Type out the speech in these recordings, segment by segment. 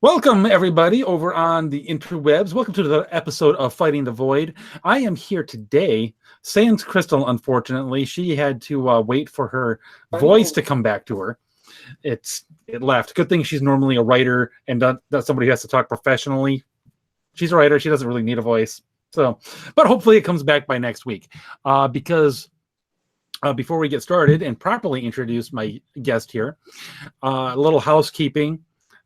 Welcome, everybody, over on the interwebs. Welcome to the episode of Fighting the Void. I am here today. Sans Crystal, unfortunately, she had to wait for her voice to come back to her. It left. Good thing she's normally a writer and not somebody who has to talk professionally. She's a writer. She doesn't really need a voice. So, but hopefully it comes back by next week. Because before we get started and properly introduce my guest here, a little housekeeping.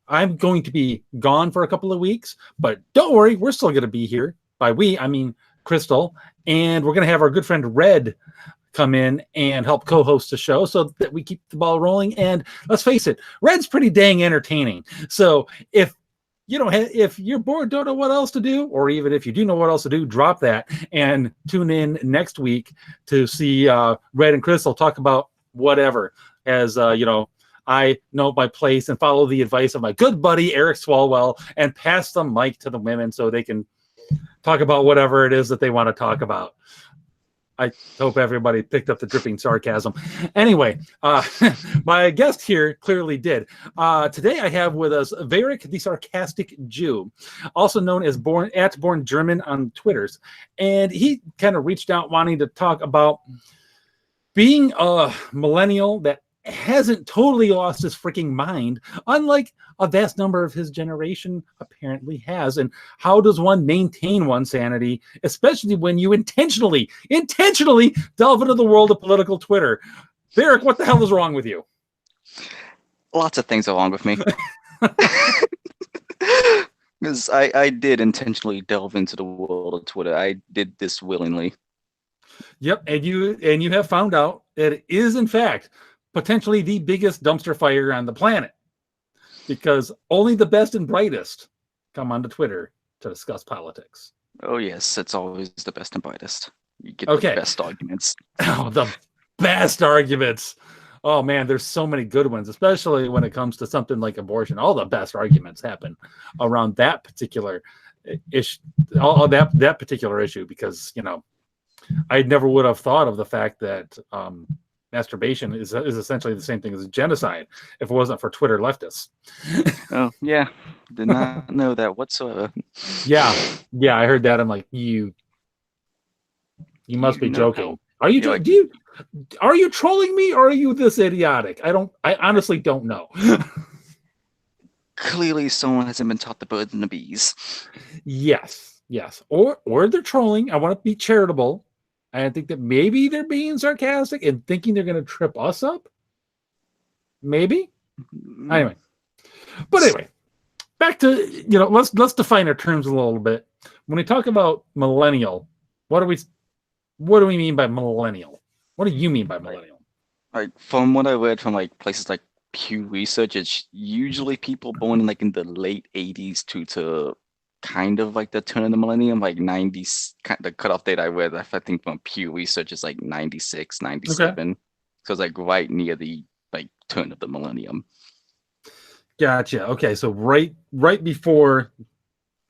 I'm going to be gone for a couple of weeks, but don't worry, we're still going to be here. By we, I mean Crystal, and we're going to have our good friend Red come in and help co-host the show so that we keep the ball rolling. And let's face it, Red's pretty dang entertaining. So if you're bored, don't know what else to do, or even if you do know what else to do, drop that and tune in next week to see Red and Crystal talk about whatever. As I know my place and follow the advice of my good buddy Eric Swalwell and pass the mic to the women so they can talk about whatever it is that they want to talk about. I hope everybody picked up the dripping sarcasm. Anyway, my guest here clearly did. Today I have with us Vareck the Sarcastic Jew, also known as Born German on Twitters. And he kind of reached out wanting to talk about being a millennial that hasn't totally lost his freaking mind, unlike a vast number of his generation apparently has. And how does one maintain one's sanity, especially when you intentionally delve into the world of political Twitter? Vareck, what the hell is wrong with you? Lots of things are wrong with me. Because I did intentionally delve into the world of Twitter. I did this willingly. Yep, and you have found out that it is, in fact, potentially the biggest dumpster fire on the planet, because only the best and brightest come onto Twitter to discuss politics. Oh yes, it's always the best and brightest. You get the best arguments. Oh, the best arguments. Oh man, there's so many good ones, especially when it comes to something like abortion. All the best arguments happen around that particular issue, that particular issue, because I never would have thought of the fact that masturbation is essentially the same thing as genocide if it wasn't for Twitter leftists. Oh yeah, did not know that whatsoever. Yeah, I heard that. I'm like, you must be joking. Are you are you trolling me, or are you this idiotic? I honestly don't know. Clearly someone hasn't been taught the birds and the bees. Yes, or they're trolling. I want to be charitable. I think that maybe they're being sarcastic and thinking they're going to trip us up. Maybe. Anyway, back to let's define our terms a little bit. When we talk about millennial, what do we mean by millennial? What do you mean by millennial? Like from what I read from places like Pew Research, it's usually people born in the late 80s to kind of the turn of the millennium, 90s. The cutoff date I read, I think from Pew Research is 96, 97. Okay. So it's right near the turn of the millennium. Gotcha. Okay, so right before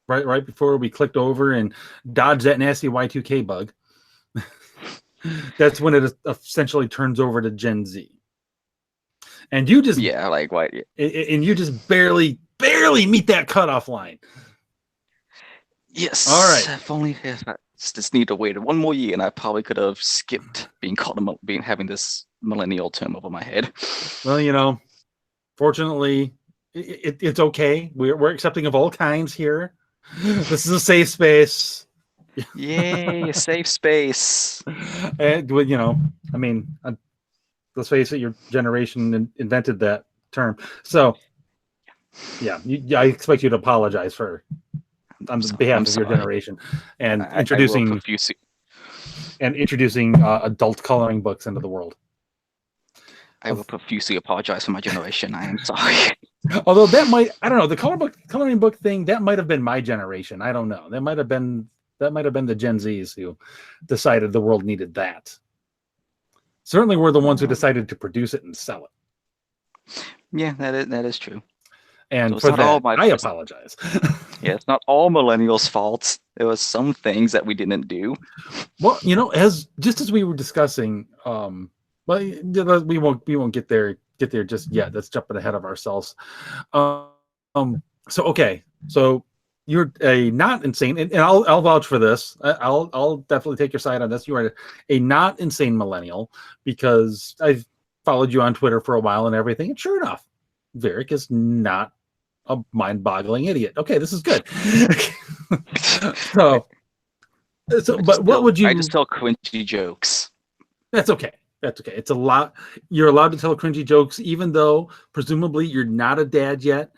we clicked over and dodged that nasty Y2K bug, that's when it essentially turns over to Gen Z. And you just and you just barely meet that cutoff line. Yes. All right. If only I just need to wait one more year, and I probably could have skipped having this millennial term over my head. Well, fortunately, it's okay. We're accepting of all kinds here. This is a safe space. Yay, a safe space. And let's face it, your generation invented that term. So, yeah, I expect you to apologize on behalf of your generation and introducing adult coloring books into the world. I will profusely apologize for my generation. I am sorry. Although the coloring book thing, that might have been my generation. I don't know. That might have been the Gen Zs who decided the world needed that. Certainly we're the ones who decided to produce it and sell it. Yeah, that is true. And so for that, I apologize. Yeah, it's not all millennials' fault. There was some things that we didn't do. Well, as we were discussing, but we won't get there just yet. That's jumping ahead of ourselves. So okay, so you're a not insane, and I'll vouch for this. I'll definitely take your side on this. You are a not insane millennial because I've followed you on Twitter for a while and everything. And sure enough, Vareck is not a mind-boggling idiot. Okay, this is good. so, but what would you? I just tell cringy jokes. That's okay. That's okay. It's a lot. You're allowed to tell cringy jokes, even though presumably you're not a dad yet.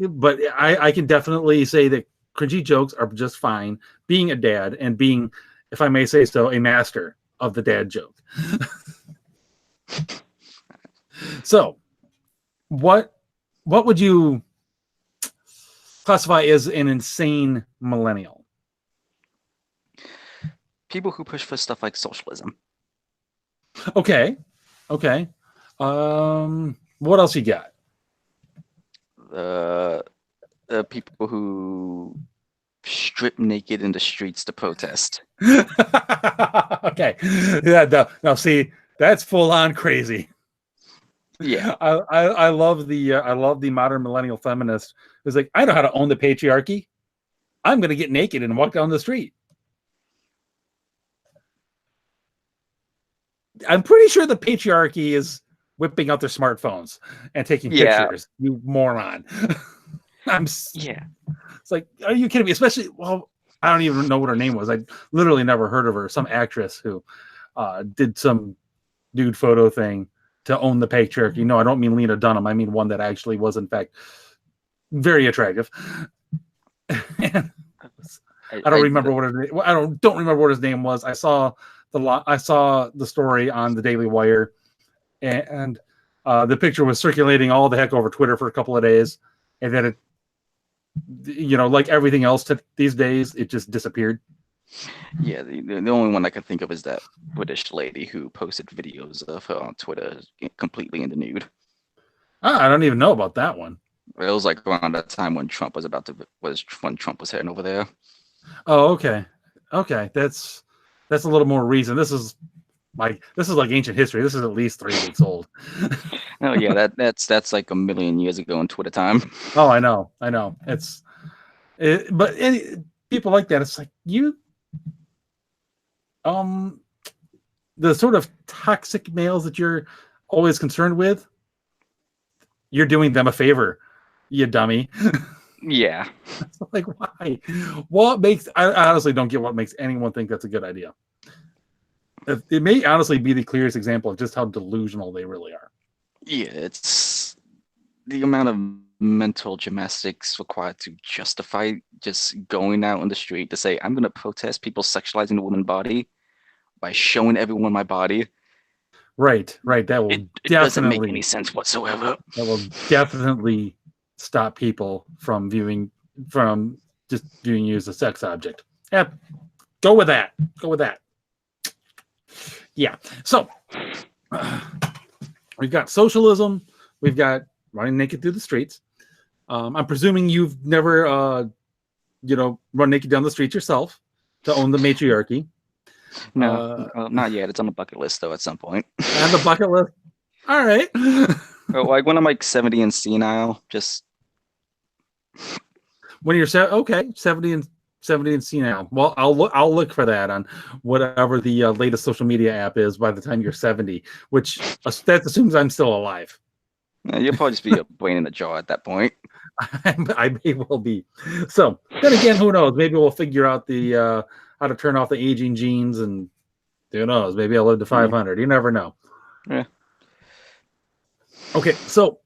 But I can definitely say that cringy jokes are just fine. Being a dad and being, if I may say so, a master of the dad joke. So, what would you classify as an insane millennial? People who push for stuff like socialism. Okay. What else you got? People who strip naked in the streets to protest. Okay. Yeah. Now, see, that's full on crazy. Yeah. I love the modern millennial feminist who's like, I know how to own the patriarchy. I'm going to get naked and walk down the street. I'm pretty sure the patriarchy is whipping out their smartphones and taking pictures. You moron. Yeah. It's like, are you kidding me? Especially, well, I don't even know what her name was. I literally never heard of her. Some actress who did some nude photo thing to own the patriarchy. No, I don't mean Lena Dunham. I mean one that actually was, in fact, very attractive. I don't remember what his name. I don't remember what his name was. I saw the story on the Daily Wire, and the picture was circulating all the heck over Twitter for a couple of days, and then it, like everything else these days, it just disappeared. Yeah, the only one I can think of is that British lady who posted videos of her on Twitter completely in the nude. I don't even know about that one. It was like around that time when Trump was when Trump was heading over there. Oh, okay. That's a little more reason. This is like ancient history. This is at least 3 weeks old. Oh yeah, that's like a million years ago in Twitter time. Oh, I know. But people like that. It's like the sort of toxic males that you're always concerned with. You're doing them a favor, you dummy. Yeah. Like, why? I honestly don't get what makes anyone think that's a good idea. It may honestly be the clearest example of just how delusional they really are. Yeah, it's the amount of mental gymnastics required to justify just going out on the street to say, I'm going to protest people sexualizing the woman's body by showing everyone my body. Right. That will it doesn't make any sense whatsoever. That will definitely stop people from just viewing you as a sex object. Yeah, go with that. Yeah. So we've got socialism. We've got running naked through the streets. I'm presuming you've never, run naked down the streets yourself to own the matriarchy. No, not yet. It's on the bucket list, though, at some point. On the bucket list? All right. Like when I'm like 70 and senile, just... When you're 70 and senile. Well, I'll look for that on whatever the latest social media app is by the time you're 70, which that assumes I'm still alive. You'll probably just be a brain in a jar at that point. I may well be. So then again, who knows? Maybe we'll figure out the how to turn off the aging genes, and who knows? Maybe I'll live to 500. You never know. Yeah. Okay, so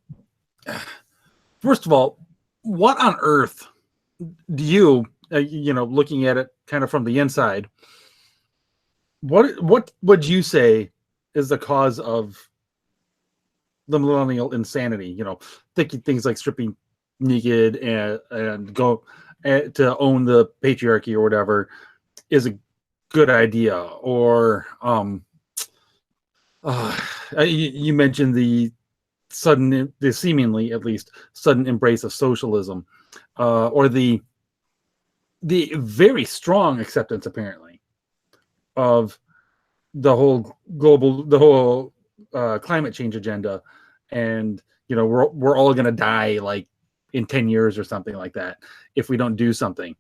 first of all, what on earth do you, looking at it kind of from the inside, what would you say is the cause of the millennial insanity? Thinking things like stripping naked and go to own the patriarchy or whatever is a good idea. Or you mentioned the seemingly at least sudden embrace of socialism, or the very strong acceptance apparently of the whole climate change agenda, and we're all going to die like in 10 years or something like that if we don't do something.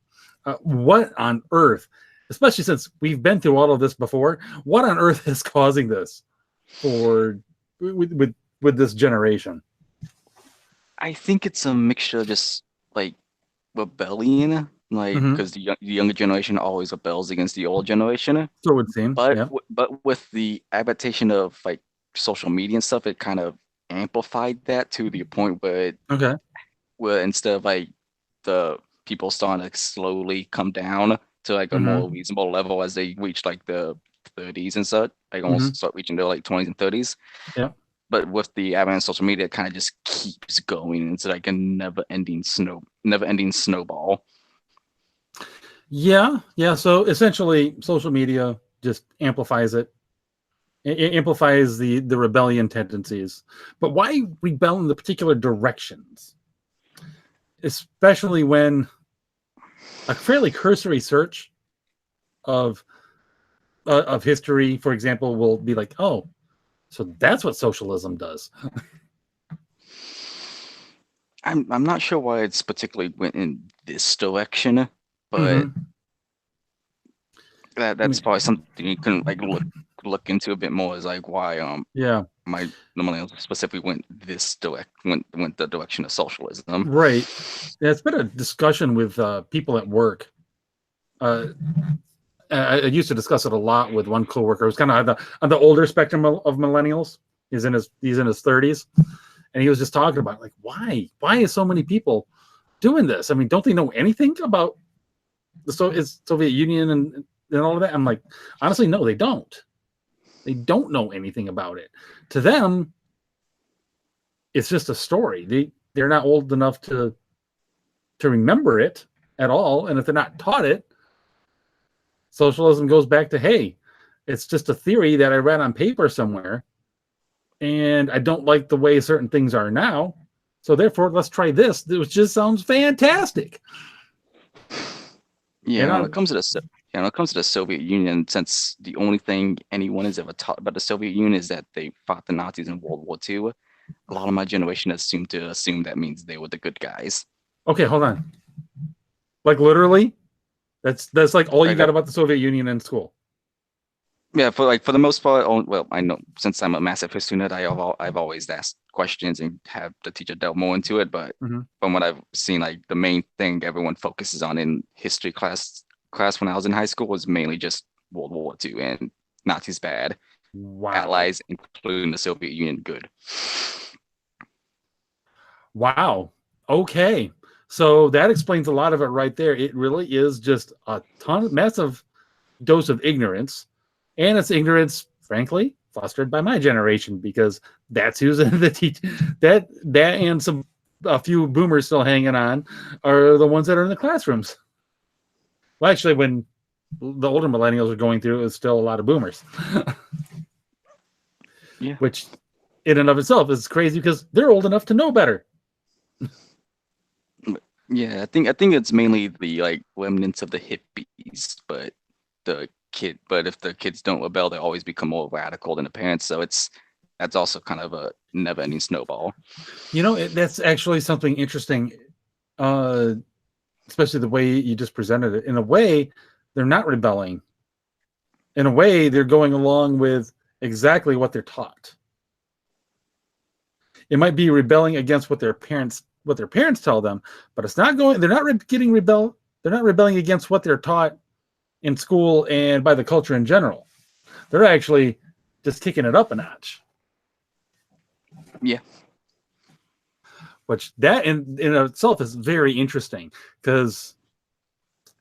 What on earth, especially since we've been through all of this before, what on earth is causing this with this generation? I think it's a mixture of just like rebellion, like because the younger generation always rebels against the old generation. So it would seem, But yeah. but with the adaptation of like social media and stuff, it kind of amplified that to the point Okay. where instead of like the people starting to slowly come down to like a more reasonable level as they reach like the 30s and such, like almost start reaching their like 20s and 30s. Yeah. But with the advent of social media, it kind of just keeps going into like a never-ending snowball. Yeah. So essentially, social media just amplifies it. It amplifies the rebellion tendencies. But why rebel in the particular directions? Especially when a fairly cursory search of history, for example, will be like, oh, so that's what socialism does. I'm not sure why it's particularly went in this direction, but that's probably something you can like look into a bit more. Is like why yeah, the millennials specifically went the direction of socialism. right. Yeah, it's been a discussion with people at work. I used to discuss it a lot with one coworker. It was kind of on the older spectrum of millennials. He's in his 30s, and he was just talking about like why is so many people doing this? I mean, don't they know anything about the Soviet Union and all of that? I'm like, honestly, no, they don't. They don't know anything about it. To them, it's just a story. They're not old enough to remember it at all, and if they're not taught it, socialism goes back to, hey, it's just a theory that I read on paper somewhere, and I don't like the way certain things are now, so therefore let's try this, which just sounds fantastic. Yeah, when it comes to the Soviet Union, since the only thing anyone has ever taught about the Soviet Union is that they fought the Nazis in World War II, a lot of my generation has assumed that means they were the good guys. Okay, hold on. Like literally, that's like all you got about the Soviet Union in school. Yeah, for the most part. Well, I know since I'm a massive history nerd, I've always asked questions and have the teacher delve more into it. But from what I've seen, like the main thing everyone focuses on in history class when I was in high school was mainly just World War II and Nazis bad, Allies including the Soviet Union good. Wow. Okay. So that explains a lot of it right there. It really is just a massive dose of ignorance. And it's ignorance, frankly, fostered by my generation, because that's who's in the that and a few boomers still hanging on are the ones that are in the classrooms. Well, actually, when the older millennials are going through, it was still a lot of boomers. Yeah. Which in and of itself is crazy because they're old enough to know better. Yeah, I think it's mainly the like remnants of the hippies, but if the kids don't rebel, they always become more radical than the parents. So that's also kind of a never-ending snowball. You know, that's actually something interesting, especially the way you just presented it. In a way, they're not rebelling. In a way, they're going along with exactly what they're taught. It might be rebelling against what their parents tell them, but it's not going. They're not They're not rebelling against what they're taught in school and by the culture in general. They're actually just kicking it up a notch. Yeah. Which that in itself is very interesting, and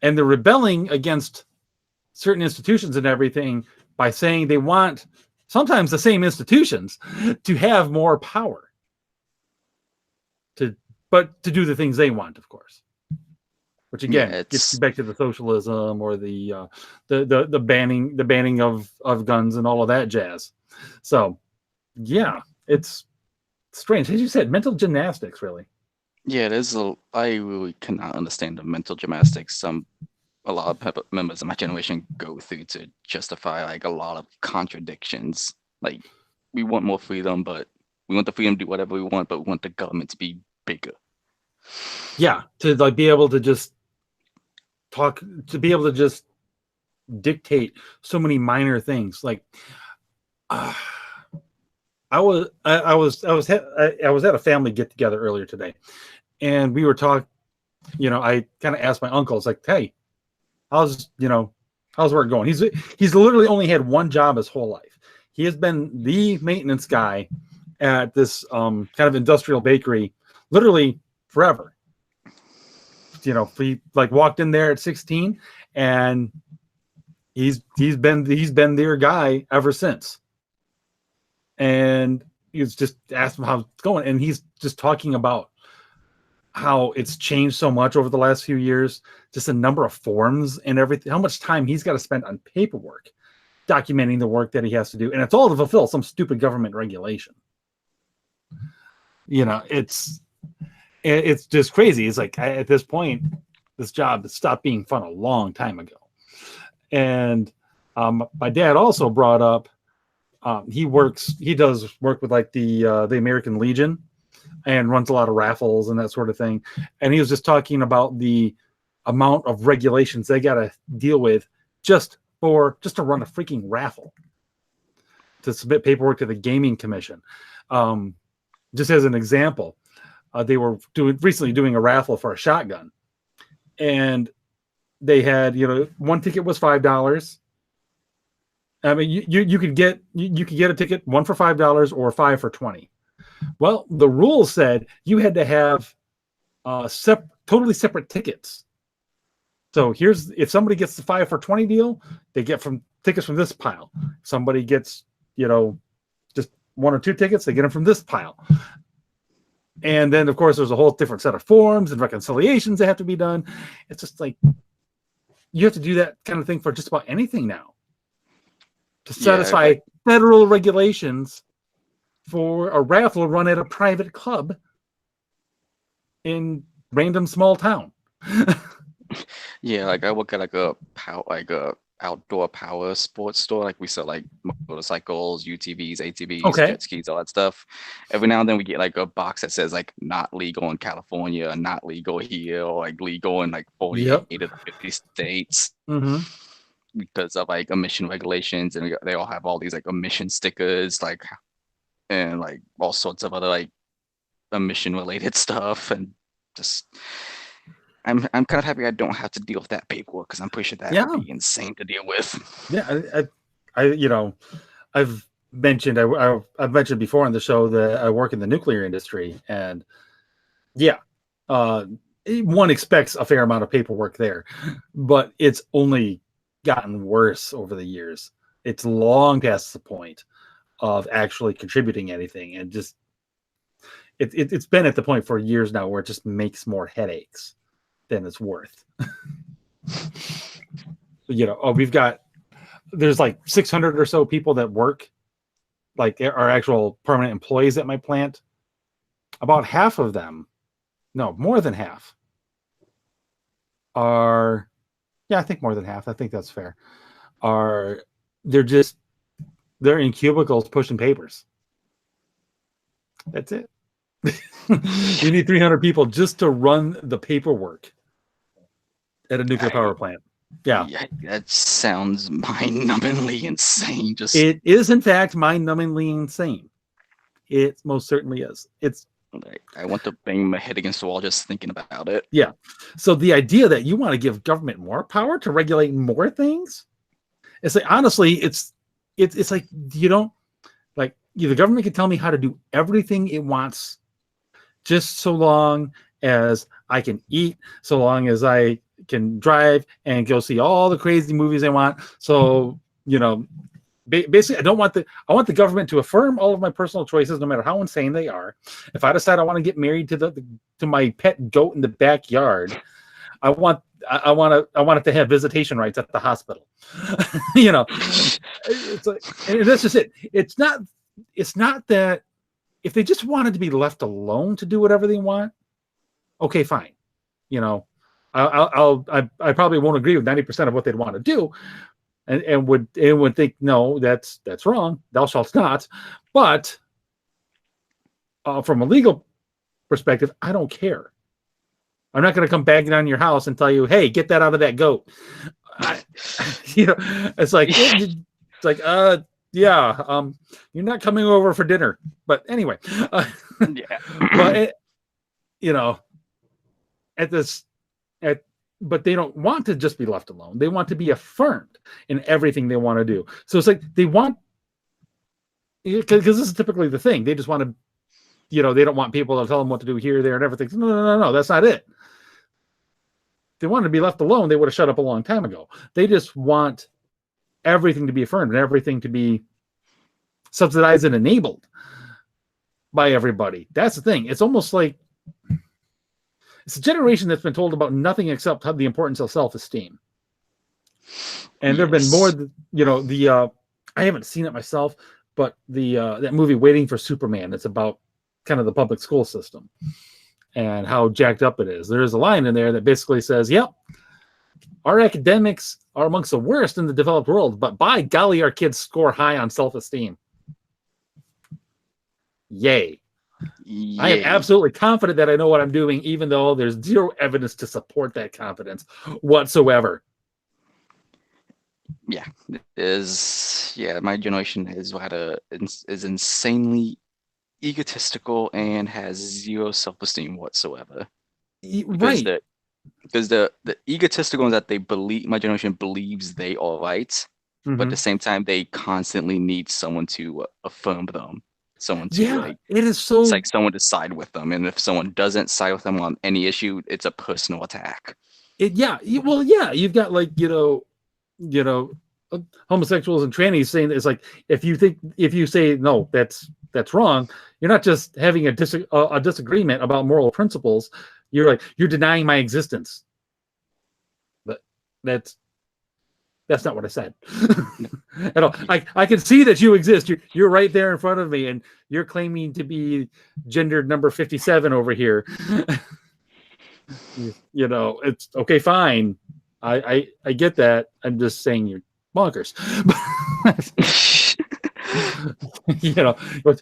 they're rebelling against certain institutions and everything by saying they want sometimes the same institutions to have more power to do the things they want, of course. Which again gets back to the socialism or the banning of guns and all of that jazz. So yeah, it's strange. As you said, mental gymnastics, really. Yeah, I really cannot understand the mental gymnastics a lot of members of my generation go through to justify like a lot of contradictions. Like we want more freedom, but we want the freedom to do whatever we want, but we want the government to be bigger. Yeah, to like be able to just talk, to be able to just dictate so many minor things. Like, uh, I was at a family get together earlier today, and we were talking. I kind of asked my uncle, it's like, hey, how's how's work going? He's literally only had one job his whole life. He has been the maintenance guy at this kind of industrial bakery literally forever. He like walked in there at 16, and he's been their guy ever since. And he's just asked him how it's going, and he's just talking about how it's changed so much over the last few years, just the number of forms and everything, how much time he's got to spend on paperwork, documenting the work that he has to do. And it's all to fulfill some stupid government regulation. It's just crazy. It's like, at this point, this job has stopped being fun a long time ago. And my dad also brought up, he does work with like the American Legion, and runs a lot of raffles and that sort of thing. And he was just talking about the amount of regulations they got to deal with just to run a freaking raffle, to submit paperwork to the Gaming Commission. Just as an example, they were recently doing a raffle for a shotgun, and they had, one ticket was $5. I mean, you could get a ticket, one for $5 or 5 for $20. Well, the rules said you had to have totally separate tickets. So if somebody gets the 5 for $20 deal, they get tickets from this pile. Somebody gets, just 1 or 2 tickets, they get them from this pile. And then, of course, there's a whole different set of forms and reconciliations that have to be done. It's just like, you have to do that kind of thing for just about anything now, to satisfy federal regulations for a raffle run at a private club in random small town. Yeah, like I work at like a outdoor power sports store. Like we sell like motorcycles, UTVs, ATVs, jet skis, all that stuff. Every now and then we get like a box that says like not legal in California, not legal here, or like legal in like 48 of the 50 states. Mm-hmm. Because of like emission regulations, and they all have all these like emission stickers, like, and like all sorts of other like emission related stuff. And just I'm kind of happy I don't have to deal with that paperwork, because I'm pretty sure that would be insane to deal with. Yeah, I've mentioned I've mentioned before on the show that I work in the nuclear industry, and one expects a fair amount of paperwork there, but it's only gotten worse over the years. It's long past the point of actually contributing anything, and just it's been at the point for years now where it just makes more headaches than it's worth. There's like 600 or so people that work, like are actual permanent employees at my plant. About half of them, no, more than half, are, I think more than half, I think that's fair, they're in cubicles pushing papers. That's it. You need 300 people just to run the paperwork at a nuclear power plant. Yeah, that sounds mind-numbingly insane. It is, in fact, mind-numbingly insane. It most certainly is. I want to bang my head against the wall just thinking about it. Yeah. So the idea that you want to give government more power to regulate more things, it's like, honestly, it's like, you don't, like, the government can tell me how to do everything it wants, just so long as I can eat, so long as I can drive and go see all the crazy movies I want. So, basically, I want the government to affirm all of my personal choices, no matter how insane they are. If I decide I want to get married to my pet goat in the backyard, I want it to have visitation rights at the hospital. It's like, and that's just it. It's not that if they just wanted to be left alone to do whatever they want, okay, fine. I probably won't agree with 90% of what they'd want to do, and would think, no, that's wrong. Thou shalt not. But from a legal perspective, I don't care. I'm not going to come banging on your house and tell you, hey, get that out of that goat. It's like, yeah, you're not coming over for dinner. But anyway, Yeah. but but they don't want to just be left alone. They want to be affirmed in everything they want to do. So it's like they want, because this is typically the thing. They just want to, they don't want people to tell them what to do here, there, and everything. No, that's not it. If they wanted to be left alone, they would have shut up a long time ago. They just want everything to be affirmed and everything to be subsidized and enabled by everybody. That's the thing. It's almost like it's a generation that's been told about nothing except the importance of self-esteem. And there have been more, I haven't seen it myself, but that movie Waiting for Superman, it's about kind of the public school system and how jacked up it is. There is a line in there that basically says, yep, our academics are amongst the worst in the developed world, but by golly, our kids score high on self-esteem. Yay. I am absolutely confident that I know what I'm doing, even though there's zero evidence to support that confidence whatsoever. Yeah, my generation is insanely egotistical and has zero self-esteem whatsoever. Right. Because the egotistical that my generation believes they are right, but at the same time, they constantly need someone to affirm them. Someone to it is so. It's like someone to side with them, and if someone doesn't side with them on any issue, it's a personal attack. You've got homosexuals and trannies saying that it's like if you say no, that's wrong. You're not just having a disagreement about moral principles. You're denying my existence. But that's not what I said at all. I can see that you exist. You're right there in front of me, and you're claiming to be gendered number 57 over here. It's okay, fine. I get that. I'm just saying you're bonkers.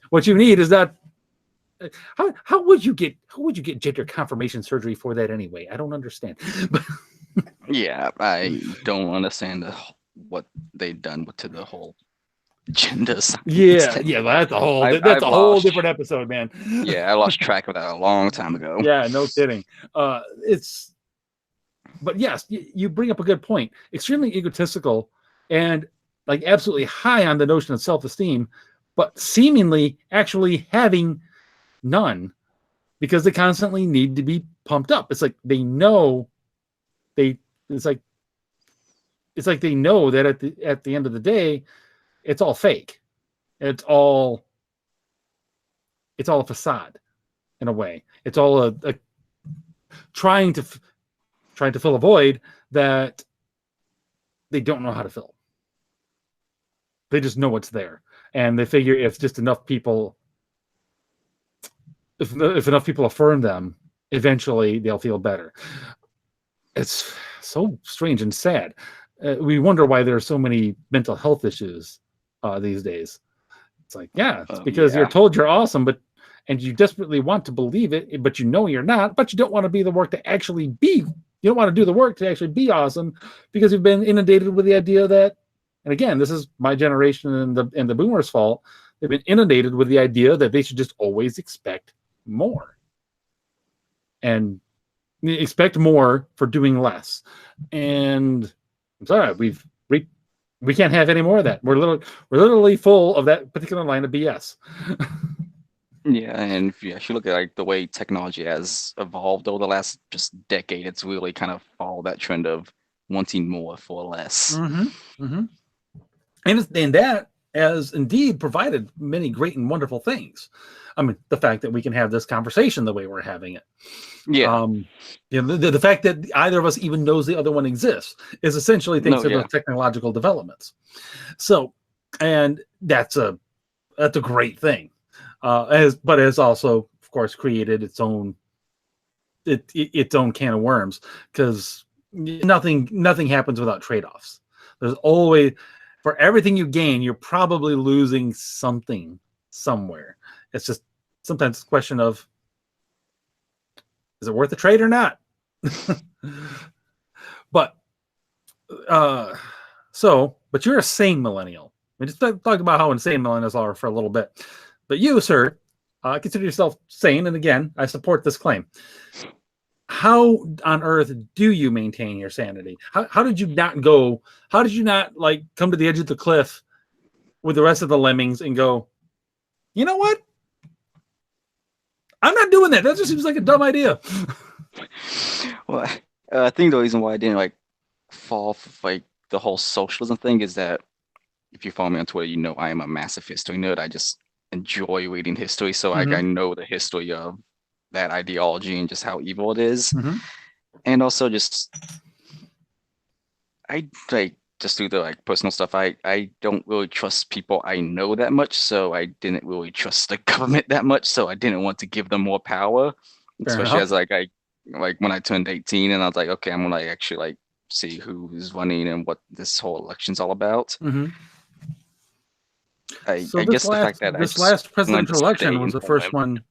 What you need is that. How would you get gender confirmation surgery for that anyway? I don't understand. Yeah, I don't understand what they've done to the whole gender science. Yeah, that's a whole different episode, man. Yeah, I lost track of that a long time ago. Yeah, no kidding. But yes, you bring up a good point. Extremely egotistical and like absolutely high on the notion of self-esteem, but seemingly actually having none because they constantly need to be pumped up. It's like they know it's like they know that at the end of the day, it's all fake. It's all a facade in a way. It's all a trying to fill a void that they don't know how to fill. They just know it's there, and they figure if just enough people, if enough people affirm them, eventually they'll feel better. It's so strange and sad. We wonder why there are so many mental health issues these days. It's like, it's because you're told you're awesome, and you desperately want to believe it, but you're not, but you don't want to be the work to actually be. You don't want to do the work to actually be awesome because you've been inundated with the idea that, and again, this is my generation and the boomers' fault. They've been inundated with the idea that they should just always expect more. And expect more for doing less. And I'm sorry, we can't have any more of that. We're literally full of that particular line of BS. Yeah, and if you look at the way technology has evolved over the last just decade, it's really kind of followed that trend of wanting more for less. Mm-hmm. Mm-hmm. And that has indeed provided many great and wonderful things. I mean, the fact that we can have this conversation the way we're having it. Yeah. The fact that either of us even knows the other one exists is essentially thanks to those technological developments. So, and that's a great thing. But it's also, of course, created its own can of worms because nothing happens without trade-offs. There's always, for everything you gain, you're probably losing something somewhere. It's just sometimes it's a question of, is it worth the trade or not? But but you're a sane millennial. We just talked about how insane millennials are for a little bit. But you, sir, consider yourself sane. And again, I support this claim. How on earth do you maintain your sanity? How did you not go? How did you not like come to the edge of the cliff with the rest of the lemmings and go, you know what? I'm not doing that. That just seems like a dumb idea. Well, I think the reason why I didn't like fall for like the whole socialism thing is that if you follow me on Twitter, you know I am a massive history nerd. I just enjoy reading history, so like I know the history of that ideology and just how evil it is. And also just I like just through the like personal stuff, I don't really trust people I know that much, so I didn't really trust the government that much, so I didn't want to give them more power. Fair Especially enough. as like I like when I turned 18 and I was like, okay, I'm gonna like actually like see who's running and what this whole election's all about. So I guess the fact that I this just last wanted to presidential election stay was the informed. first one.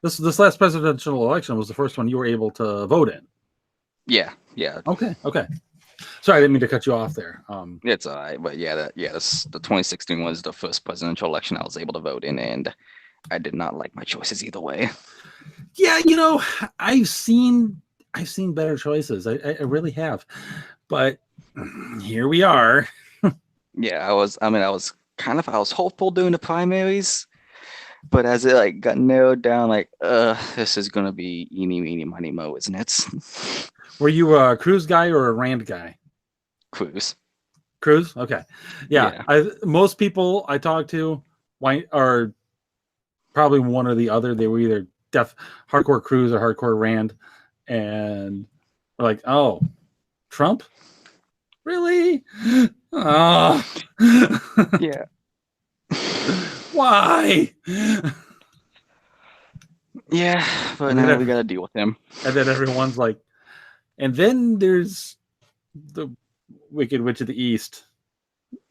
This last presidential election was the first one you were able to vote in. Yeah. Okay. Sorry, I didn't mean to cut you off there. It's all right, but yeah, the 2016 was the first presidential election I was able to vote in, and I did not like my choices either way. Yeah, you know, I've seen better choices. I really have, but here we are. Yeah, I was hopeful during the primaries, but as it like got narrowed down, like, this is gonna be eeny, meeny, miny, mo, isn't it? Were you a Cruz guy or a Rand guy? Cruz. Okay. Yeah. Most people I talk to are probably one or the other. They were either hardcore Cruz or hardcore Rand, and we're like, oh, Trump? Really? Oh. Yeah. Why? Yeah, but now we gotta deal with him. And then everyone's like, and then there's the Wicked Witch of the East.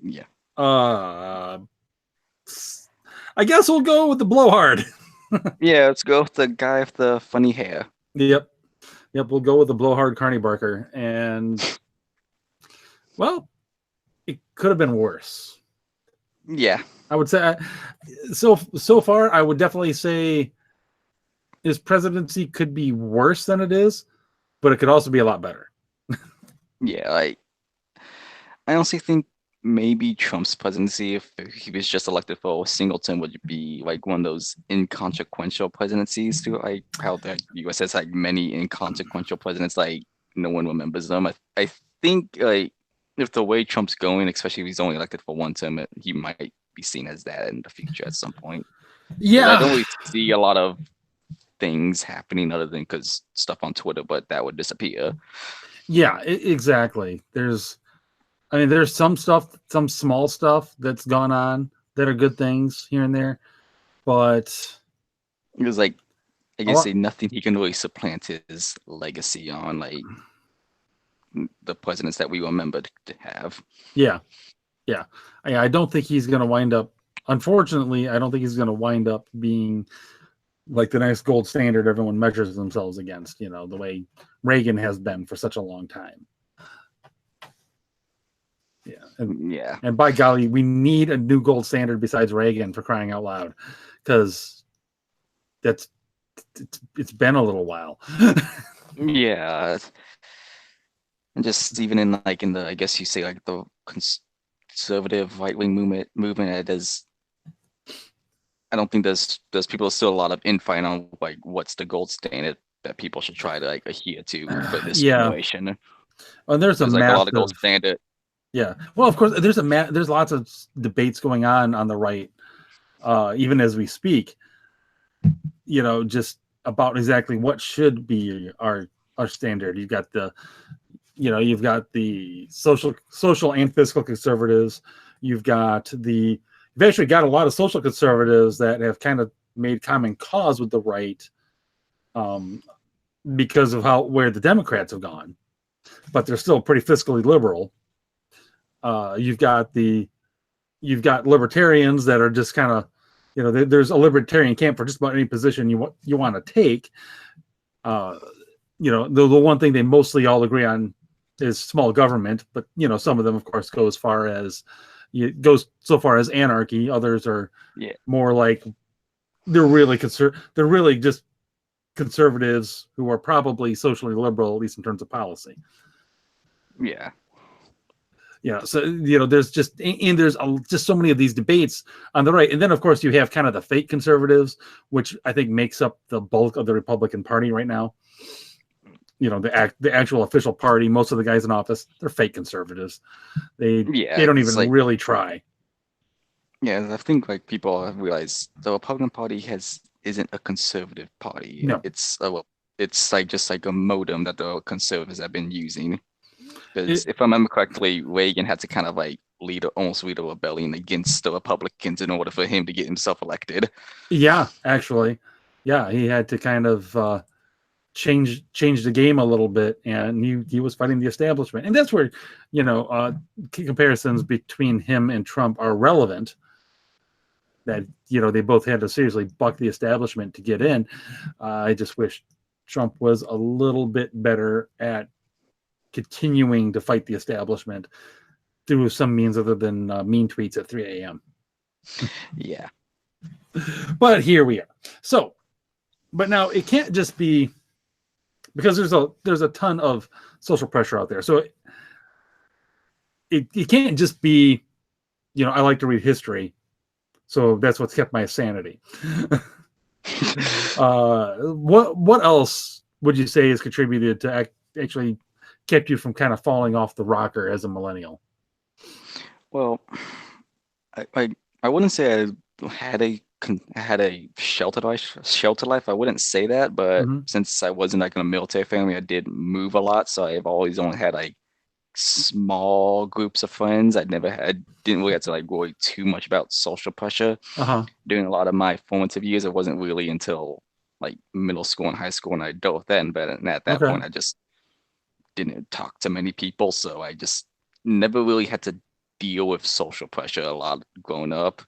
Yeah. I guess we'll go with the blowhard. Yeah, let's go with the guy with the funny hair. Yep, we'll go with the blowhard Carney Barker. And, well, it could have been worse. Yeah. I would say, so far, I would definitely say his presidency could be worse than it is, but it could also be a lot better. Yeah, like, I honestly think maybe Trump's presidency, if he was just elected for a single term, would be like one of those inconsequential presidencies too, like how the US has like many inconsequential presidents, like no one remembers them. I think like if the way Trump's going, especially if he's only elected for one term, he might be seen as that in the future at some point. Yeah, I don't really see a lot of things happening other than because stuff on Twitter, but that would disappear. Yeah, exactly. There's some stuff, some small stuff that's gone on that are good things here and there, but it was like, I guess nothing he can really supplant his legacy on, like the presidents that we remembered to have. Yeah. I don't think he's going to wind up. Unfortunately, I don't think he's going to wind up being like the nice gold standard everyone measures themselves against. You know, the way Reagan has been for such a long time. Yeah. And by golly, we need a new gold standard besides Reagan, for crying out loud, because it's been a little while. Yeah. And just even in the, I guess you say like the conservative right-wing movement, I don't think there's still a lot of infight on like what's the gold standard that people should try to like adhere to for this generation. And there's like a lot of gold standard. Yeah. Well, of course, there's lots of debates going on the right, even as we speak. You know, just about exactly what should be our standard. You've got the social and fiscal conservatives. You've actually got a lot of social conservatives that have kind of made common cause with the right, because of where the Democrats have gone, but they're still pretty fiscally liberal. You've got libertarians that are just kind of, there's a libertarian camp for just about any position you want to take. the one thing they mostly all agree on is small government, but some of them, of course, goes so far as anarchy. Others are more like they're really just conservatives who are probably socially liberal, at least in terms of policy. Yeah. So there's just so many of these debates on the right, and then of course you have kind of the fake conservatives, which I think makes up the bulk of the Republican Party right now. The actual official party, most of the guys in office, they're fake conservatives. They don't even really try. Yeah, I think like people have realized the Republican Party isn't a conservative party. No. It's like just like a modem that the conservatives have been using. Because if I remember correctly, Reagan had to kind of like almost lead a rebellion against the Republicans in order for him to get himself elected. Yeah, actually. Yeah, he had to kind of change the game a little bit, and he was fighting the establishment. And that's where, comparisons between him and Trump are relevant. That, they both had to seriously buck the establishment to get in. I just wish Trump was a little bit better at continuing to fight the establishment through some means other than mean tweets at 3 a.m. Yeah. But here we are. So, but now it can't just be, because there's a ton of social pressure out there. So it can't just be, I like to read history, so that's what's kept my sanity. What else would you say has contributed to actually kept you from kind of falling off the rocker as a millennial? Well, I wouldn't say I had a sheltered life. I wouldn't say that, but since I wasn't like in a military family, I did move a lot, so I've always only had like small groups of friends. Didn't really have to like worry too much about social pressure. During a lot of my formative years, it wasn't really until like middle school and high school when I dealt with that. But at that point, I just didn't talk to many people, so I just never really had to deal with social pressure a lot growing up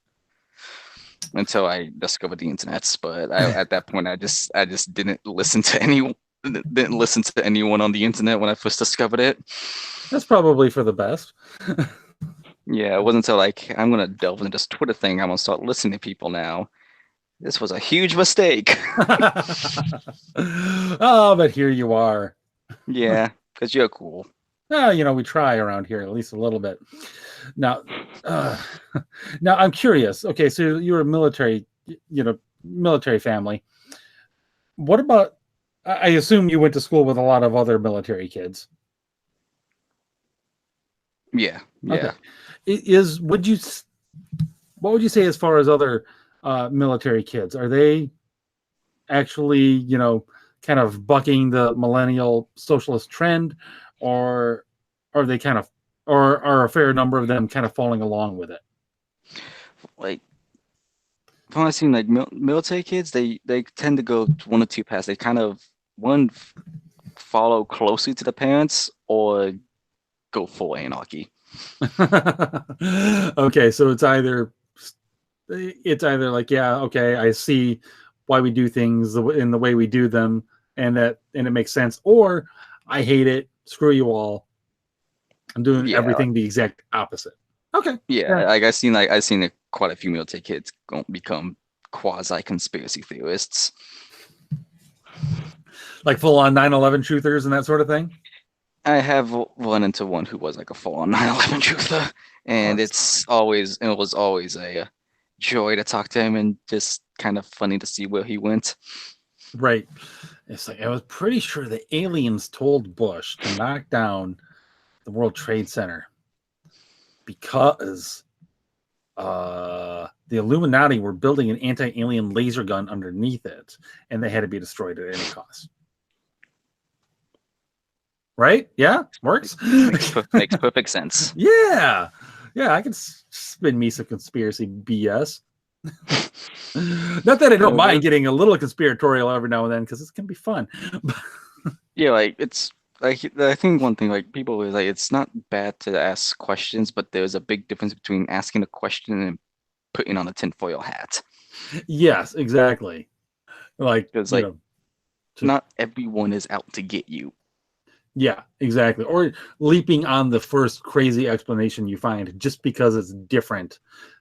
until I discovered the internet. But at that point, I just didn't listen to anyone. Didn't listen to anyone on the internet when I first discovered it. That's probably for the best. Yeah, it wasn't until like I'm gonna delve into this Twitter thing. I'm gonna start listening to people now. This was a huge mistake. Oh, but here you are. Yeah, because you're cool. We try around here at least a little bit. Now, now I'm curious. Okay, so you're a military family. What about? I assume you went to school with a lot of other military kids. Yeah. Okay. What would you say as far as other military kids? Are they actually, kind of bucking the millennial socialist trend, or are they kind of, or are a fair number of them kind of falling along with it? Like, from what I've seen, like military kids, they tend to go one or two paths. They kind of follow closely to the parents or go full anarchy. Okay, so it's either like, yeah, okay, I see why we do things in the way we do them, and it makes sense, or I hate it, screw you all, I'm doing everything the exact opposite. Okay. Yeah, like I've seen quite a few military kids become quasi conspiracy theorists, like full on 9/11 truthers and that sort of thing. I have run into one who was like a full on 9/11 truther, and it was always a joy to talk to him, and just kind of funny to see where he went. Right. It's like, I was pretty sure the aliens told Bush to knock down the World Trade Center because the Illuminati were building an anti-alien laser gun underneath it, and they had to be destroyed at any cost. Right? Yeah, works. Makes perfect sense. Yeah, I can spin me some conspiracy BS. Not that I don't mind getting a little conspiratorial every now and then, because it can be fun. Yeah, like it's like I think one thing like people is like it's not bad to ask questions, but there's a big difference between asking a question and putting on a tinfoil hat. Yes, exactly. Like, because like not everyone is out to get you. Yeah, exactly. Or leaping on the first crazy explanation you find just because it's different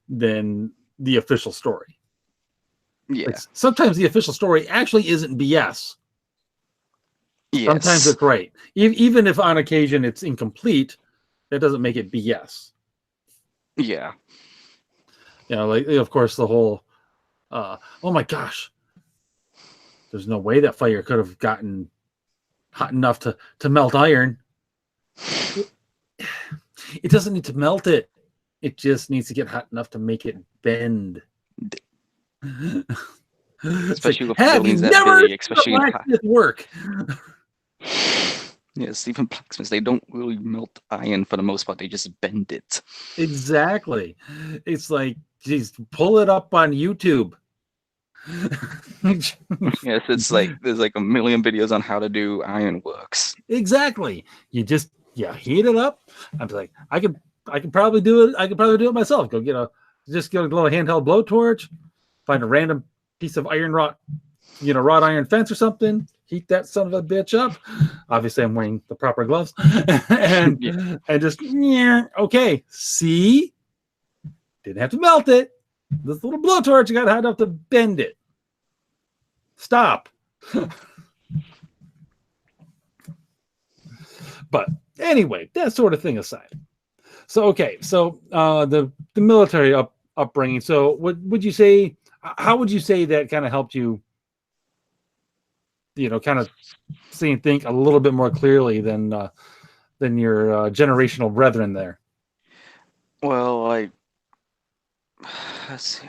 than the official story. Yeah. Like, sometimes the official story actually isn't BS. Yes. Sometimes it's right. Even if on occasion it's incomplete, that doesn't make it BS. Yeah. You know, like, of course, the whole, oh my gosh, there's no way that fire could have gotten hot enough to melt iron. It doesn't need to melt it. It just needs to get hot enough to make it bend. Especially like, with have you buildings that never big, especially in blacksmith work? Yes, even blacksmiths, they don't really melt iron for the most part. They just bend it. Exactly. It's like, geez, pull it up on YouTube. Yes, it's like there's like a million videos on how to do ironworks. Exactly. You just heat it up. I'm like, I could probably do it. I could probably do it myself. Go get a little handheld blowtorch, find a random piece of iron wrought iron fence or something. Heat that son of a bitch up. Obviously, I'm wearing the proper gloves, and just okay. See, didn't have to melt it. This little blowtorch got hot enough to bend it. Stop. But anyway, that sort of thing aside. So okay, so the military upbringing. So would you say? How would you say that kind of helped you? Kind of see and think a little bit more clearly than your generational brethren there. Well, let's see.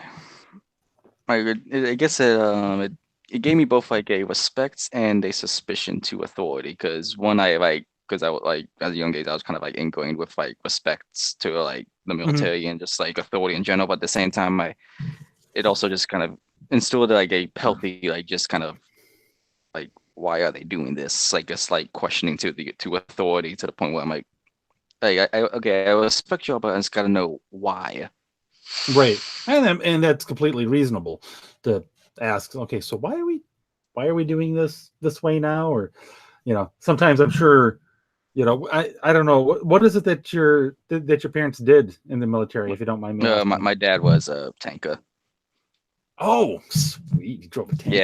I guess it gave me both like a respect and a suspicion to authority. Because one, because I was like as a young age, I was kind of like ingrained with like respects to like the military and just like authority in general. But at the same time, it also just kind of instilled like a healthy like just kind of like, why are they doing this? Like it's like questioning to authority to the point where I'm like I respect you, but I just gotta know why. Right, and that's completely reasonable to ask. Okay, so why are we doing this way now? Or sometimes I'm sure I don't know what is it that your parents did in the military, if you don't mind me asking. My dad was a tanker. Oh, sweet! He drove a tank.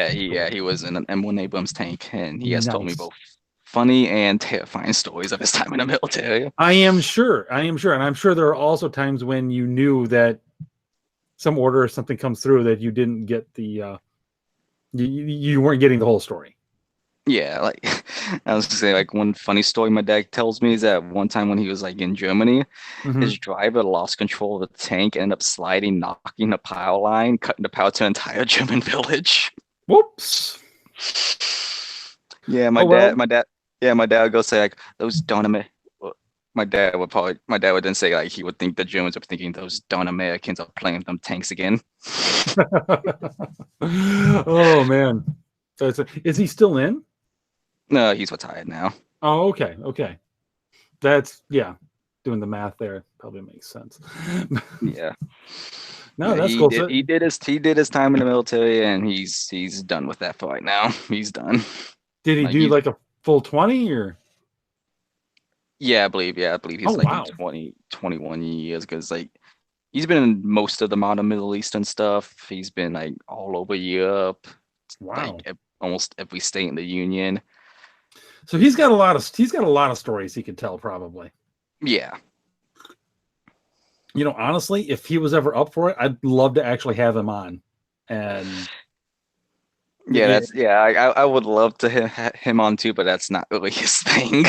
He was in an M1 Abrams tank, and he has told me Nice. both funny and terrifying stories of his time in the military. I am sure, and I'm sure there are also times when you knew that some order or something comes through that you didn't get the you weren't getting the whole story. Yeah, like I was gonna say, like one funny story my dad tells me is that one time when he was like in Germany, his driver lost control of the tank, ended up sliding, knocking the power line, cutting the power to an entire German village. Whoops. Yeah, my dad would go say like those dynamite. My dad would then say like he would think the Germans are thinking those darn Americans are playing them tanks again. Oh man. So is he still in? No, he's retired now. Oh, okay. That's doing the math there probably makes sense. Yeah. No, that's cool. He did his time in the military, and he's done with that for right now. He's done. Did he do like a full 20 or? Yeah, I believe he's in 20, 21 years, because like he's been in most of the modern Middle Eastern stuff. He's been like all over Europe. Wow. Like almost every state in the Union. So he's got a lot of stories he could tell, probably. Yeah. Honestly, if he was ever up for it, I'd love to actually have him on. And I would love to have him on too, but that's not really his thing.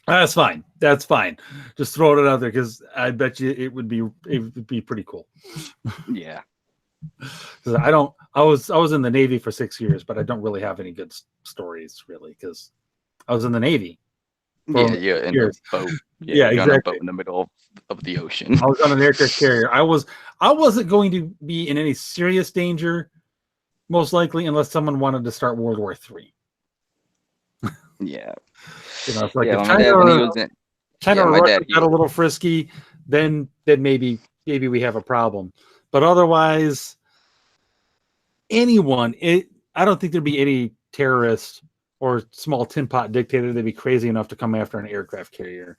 That's fine. Just throwing it out there because I bet you it would be pretty cool. Yeah. Because I was in the Navy for 6 years, but I don't really have any good stories really because I was in the Navy. You're in a boat. Yeah, exactly. You're on a boat in the middle of the ocean. I was on an aircraft carrier. I wasn't going to be in any serious danger, most likely, unless someone wanted to start World War III. Yeah. It's like if China got a little frisky, then maybe we have a problem. But otherwise, I don't think there'd be any terrorists or small tin pot dictator, they'd be crazy enough to come after an aircraft carrier.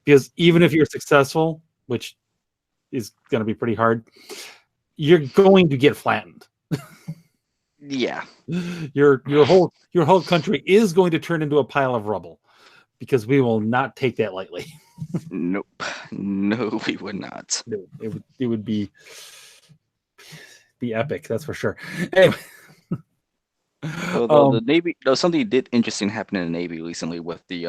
Because even if you're successful, which is going to be pretty hard, you're going to get flattened. Yeah. Your whole country is going to turn into a pile of rubble, because we will not take that lightly. Nope. No, we would not. No, it would be epic, that's for sure. Anyway. Although the Navy, though something did interesting happen in the Navy recently with the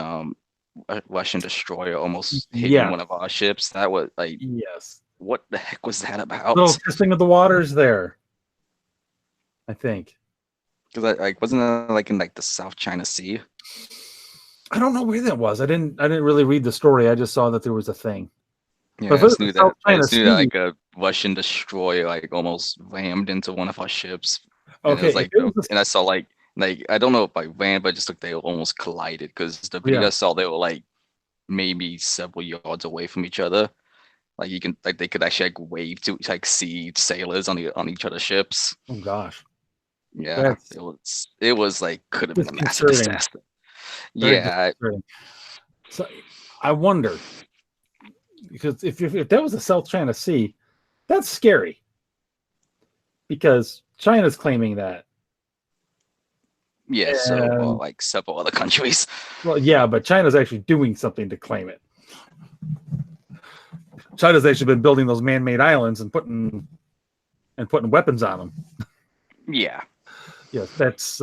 Russian destroyer almost hitting one of our ships. That was like, yes. What the heck was that about? Little testing of the waters there, I think. Because like wasn't that like in like the South China Sea? I don't know where that was. I didn't really read the story. I just saw that there was a thing. Yeah, I just knew that. Like a Russian destroyer like almost rammed into one of our ships. And Okay. it was like, and I saw like I don't know if I ran, but just like they almost collided, because the video I saw, they were like maybe several yards away from each other. Like you can they could actually like wave to like see sailors on each other's ships. Oh gosh. Yeah, it was like could have been a massive disaster. Yeah. So I wonder, because if that was the South China Sea, that's scary, because China's claiming that. Yeah, so like several other countries. Well, yeah, but China's actually doing something to claim it. China's actually been building those man-made islands and putting weapons on them. Yeah. Yes, that's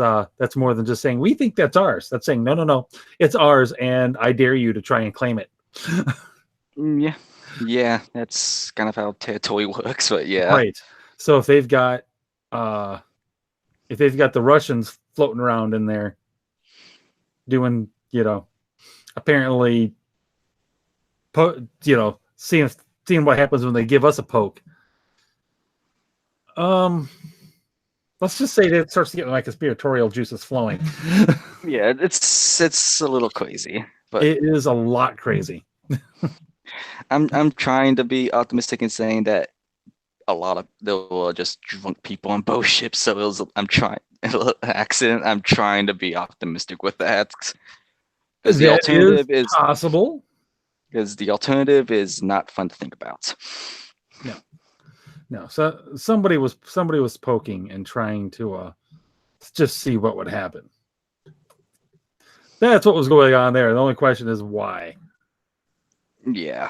more than just saying we think that's ours. That's saying no, it's ours, and I dare you to try and claim it. Yeah, that's kind of how territory works. But yeah, right. So if they've got the Russians floating around in there doing, apparently, seeing what happens when they give us a poke. Let's just say that it starts to get my conspiratorial juices flowing. Yeah, it's a little crazy, but it is a lot crazy. I'm trying to be optimistic in saying that there were just drunk people on both ships. So I'm trying to be optimistic with that. Because the alternative is possible. Because the alternative is not fun to think about. No. So somebody was poking and trying to just see what would happen. That's what was going on there. The only question is why. Yeah.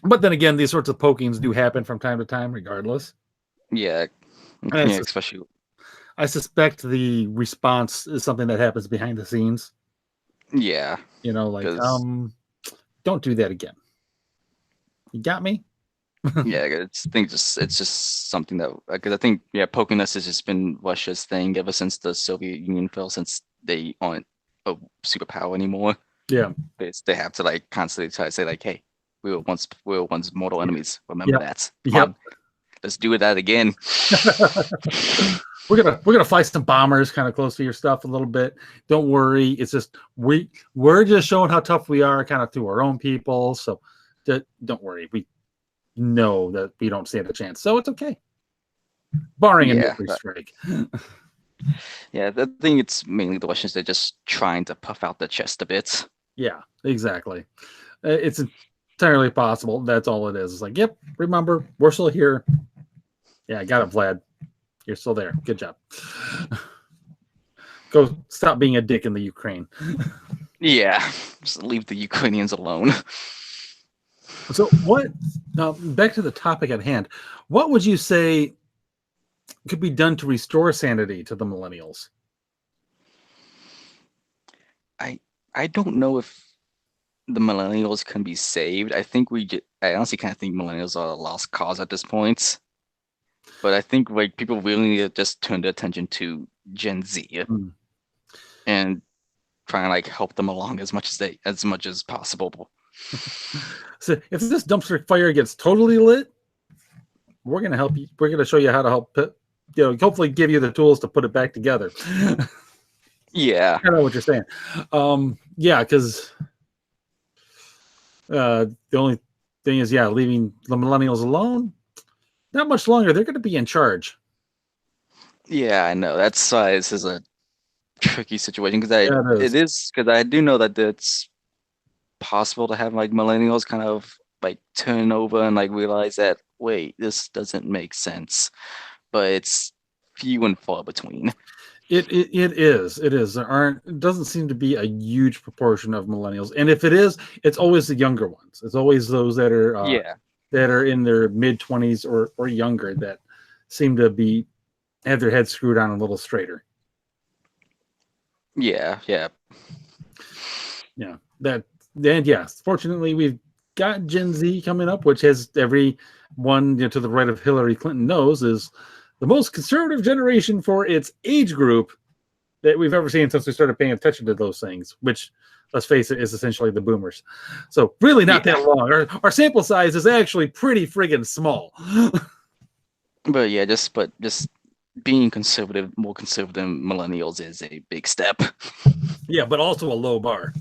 But then again, these sorts of pokings do happen from time to time, regardless. Yeah. Especially. I suspect the response is something that happens behind the scenes. Yeah. Don't do that again. You got me? Yeah, it's just something that, because I think poking us has just been Russia's thing ever since the Soviet Union fell, since they aren't a superpower anymore. Yeah, they have to like constantly try to say like, hey, we were once mortal enemies. Remember that? Come on, let's do that again. We're gonna fly some bombers kind of close to your stuff a little bit. Don't worry. It's just we're just showing how tough we are, kind of through our own people. So don't worry. We know that we don't stand a chance, so it's okay. Barring a nuclear strike. Yeah, I think it's mainly the Russians. They're just trying to puff out the chest a bit. Yeah, exactly. It's entirely possible. That's all it is. It's like, yep, remember, we're still here. Yeah, I got it, Vlad. You're still there. Good job. Go stop being a dick in the Ukraine. Yeah, just leave the Ukrainians alone. So what, back to the topic at hand, what would you say could be done to restore sanity to the millennials? I don't know if the millennials can be saved. I think I honestly kind of think millennials are a lost cause at this point. But I think like people really need to just turn their attention to Gen Z and try and like help them along as much as possible. So if this dumpster fire gets totally lit, we're gonna help you. We're gonna show you how to help hopefully give you the tools to put it back together. Yeah. I know what you're saying. Because the only thing is, leaving the millennials alone, not much longer. They're going to be in charge. Yeah, I know. That's why this is a tricky situation because Yeah, it is. it is because I do know that it's possible to have like millennials kind of like turn over and like realize that wait, this doesn't make sense, but it's few and far between. It is. It is. It doesn't seem to be a huge proportion of millennials, and if it is, it's always the younger ones. It's always those Yeah, that are in their mid-20s or younger that seem to be have their heads screwed on a little straighter. yeah. Yeah, that and yes, fortunately we've got Gen Z coming up, which has everyone to the right of Hillary Clinton knows is the most conservative generation for its age group that we've ever seen since we started paying attention to those things, which, let's face it, is essentially the boomers. So really not Yeah. that long. Our sample size is actually pretty friggin' small. But yeah, just being conservative, more conservative than millennials is a big step. Yeah, but also a low bar.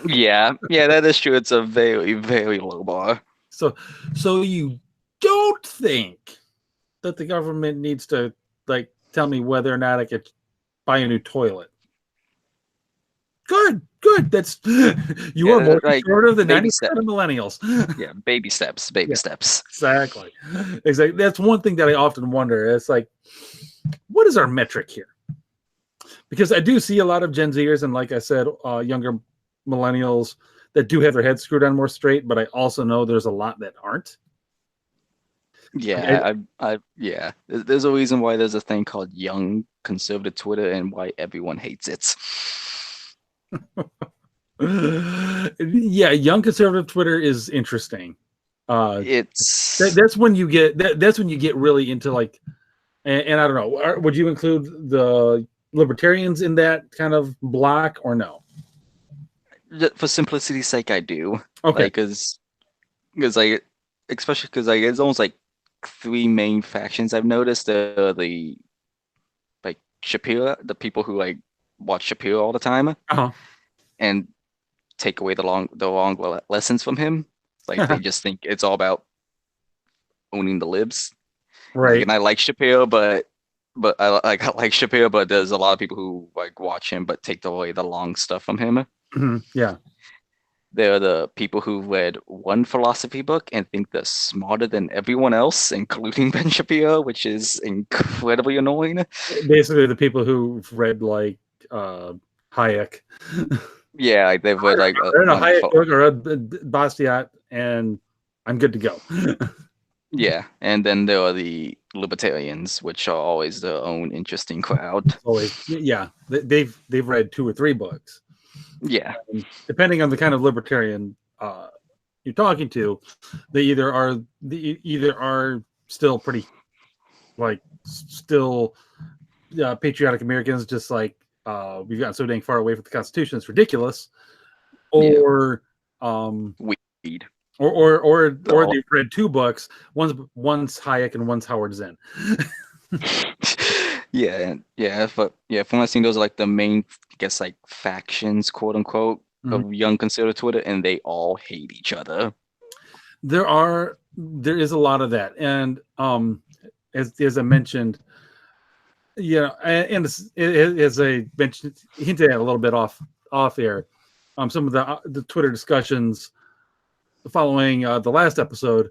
Yeah, that is true. It's a very, very low bar. So you don't think that the government needs to like tell me whether or not I could buy a new toilet? Good. That's you are more Like conservative than baby 90% steps. of millennials. Yeah, baby steps, baby Yeah, steps. exactly. That's one thing that I often wonder. It's like, what is our metric here? Because I do see a lot of Gen Zers and, like I said, younger millennials that do have their heads screwed on more straight. But I also know there's a lot that aren't. Yeah, yeah. There's a reason why there's a thing called young conservative Twitter and why everyone hates it. Yeah, young conservative Twitter is interesting. It's That's when you get that's when you get really into like, and I don't know, would you include the libertarians in that kind of block or no? for simplicity's sake, I do. Okay. Like, because like, especially because like it's almost like three main factions I've noticed. The like Shapiro, the people who like watch Shapiro all the time Uh-huh. and take away the wrong lessons from him. Like they just think it's all about owning the libs. Like, Right. and I like Shapiro, but I like Shapiro, but there's a lot of people who like watch him but take away the long stuff from him. Mm-hmm. Yeah. They're the people who read one philosophy book and think they're smarter than everyone else, including Ben Shapiro, which is incredibly annoying. Basically, the people who've read like Hayek. Yeah, like they've read like I read a Hayek book or a Bastiat, and I'm good to go. yeah, and then there are the libertarians, which are always their own interesting crowd. Always, yeah, they've read 2 or 3 books. Yeah, Depending on the kind of libertarian you're talking to, they either are still pretty like still patriotic Americans, just like we've gotten so dang far away from the Constitution, it's ridiculous, or weed. or Oh. they've read 2 books, one's Hayek and one's Howard Zinn. But from what I've seen, those are like the main, I guess, like factions, quote unquote, of young conservative Twitter, and they all hate each other. There is a lot of that, and as I mentioned, and as I mentioned, hinted at a little bit off air, some of the Twitter discussions following the last episode,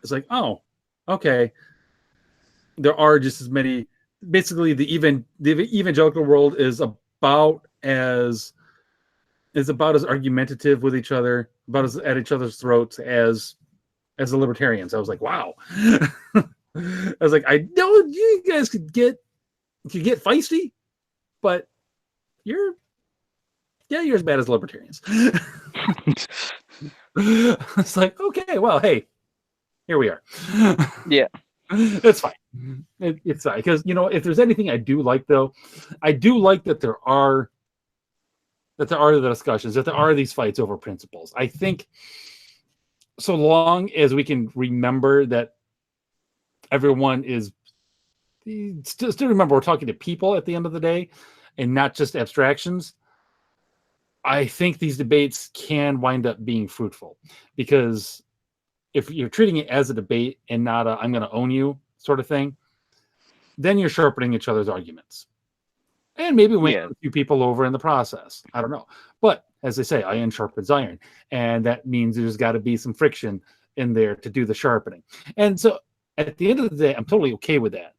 it's like, oh, okay, there are just as many. Basically, the evangelical world is about as argumentative with each other, about as at each other's throats as the libertarians. I was like, wow. I was like, I know you guys could get feisty, but you're as bad as libertarians. It's like, okay, well, hey, here we are. Yeah. It's fine. It's fine. Because, if there's anything I do like, though, I do like that there are the discussions, that there are these fights over principles. I think so long as we can remember that everyone is still remember we're talking to people at the end of the day and not just abstractions, I think these debates can wind up being fruitful, because if you're treating it as a debate and not a I'm going to own you sort of thing, then you're sharpening each other's arguments. and maybe win Yeah. a few people over in the process. I don't know. But as they say, iron sharpens iron. And that means there's got to be some friction in there to do the sharpening. And so at the end of the day, I'm totally okay with that.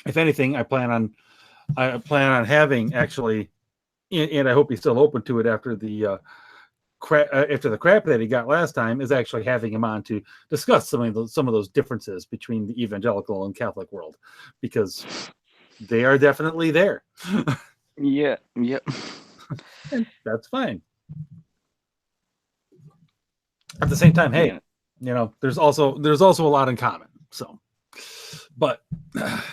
If anything, I plan on having actually, and I hope he's still open to it after the crap that he got last time, is actually having him on to discuss some of those differences between the evangelical and Catholic world, because they are definitely there. Yeah. Yep. And that's fine. At the same time, hey, Yeah. there's also a lot in common. So, but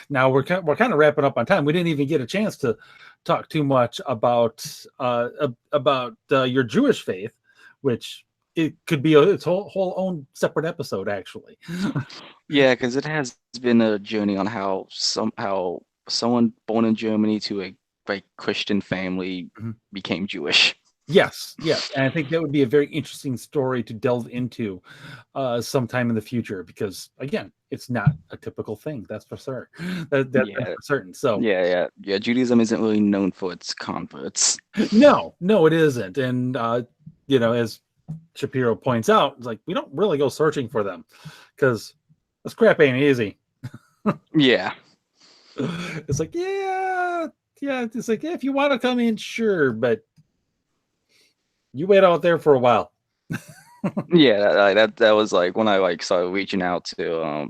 now we're kind of wrapping up on time. We didn't even get a chance to talk too much about your Jewish faith, which it could be its whole own separate episode, actually. Yeah, because it has been a journey on how someone born in Germany to a Christian family Mhm. became Jewish. Yes, and I think that would be a very interesting story to delve into sometime in the future, because again, it's not a typical thing. That's for sure. That's Yeah. for certain. So Yeah. Judaism isn't really known for its converts. no, it isn't. And as Shapiro points out, it's like we don't really go searching for them, because this crap ain't easy. Yeah. It's like, yeah. It's like, if you want to come in, sure, but you wait out there for a while. Yeah, that was like when I started reaching out to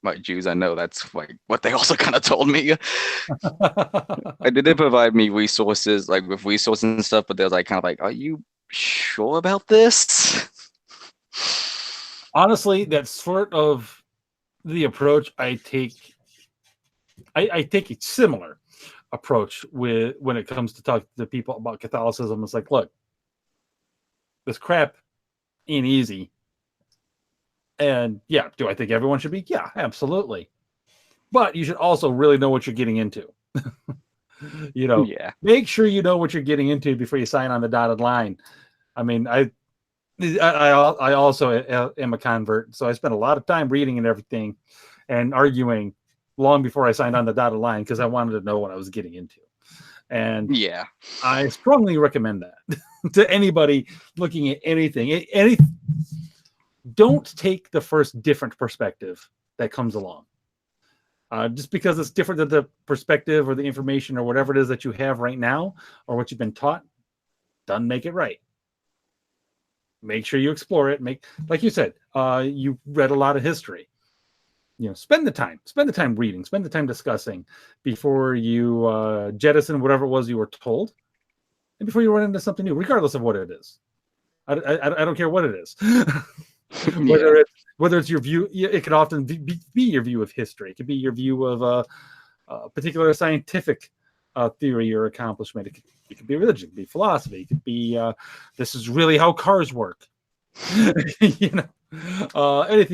my Jews I know. That's like what they also kind of told me. They did provide me resources, like with resources and stuff, but they was like kind of like, "Are you sure about this?" Honestly, that's sort of the approach I take. I take a similar approach when it comes to talk to people about Catholicism. It's like, look, this crap ain't easy. And yeah, do I think everyone should be? Yeah, absolutely. But you should also really know what you're getting into. Yeah. Make sure you know what you're getting into before you sign on the dotted line. I mean, I also am a convert, so I spent a lot of time reading and everything and arguing long before I signed on the dotted line, because I wanted to know what I was getting into. And Yeah. I strongly recommend that to anybody looking at anything. Don't take the first different perspective that comes along. Just because it's different than the perspective or the information or whatever it is that you have right now or what you've been taught, doesn't make it right. Make sure you explore it. Like you said, you read a lot of history. Spend the time reading, spend the time discussing before you jettison whatever it was you were told, and before you run into something new, regardless of what it is. I don't care what it is. Yeah. Whether it's your view, it could often be your view of history. It could be your view of a particular scientific theory or accomplishment. It could be religion, it could be philosophy, it could be this is really how cars work. Anything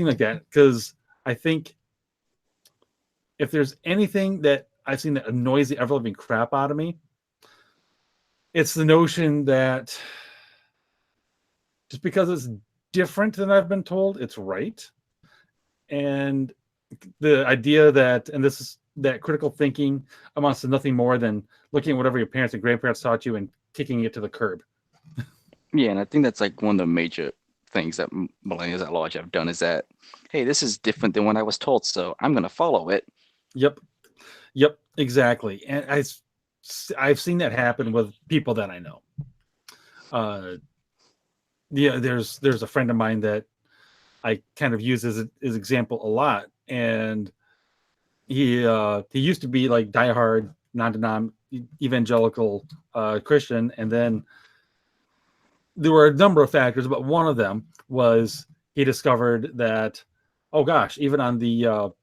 like that. Because I think if there's anything that I've seen that annoys the ever living crap out of me, it's the notion that just because it's different than I've been told, it's right. And the idea that, and this is that critical thinking amounts to nothing more than looking at whatever your parents and grandparents taught you and kicking it to the curb. Yeah, and I think that's like one of the major things that millennials at large have done is that, hey, this is different than what I was told, so I'm gonna follow it. Yep, exactly. And I've seen that happen with people that I know. There's a friend of mine that I kind of use as example a lot, and he used to be like diehard non-denom evangelical Christian, and then there were a number of factors, but one of them was he discovered that, oh gosh, even on the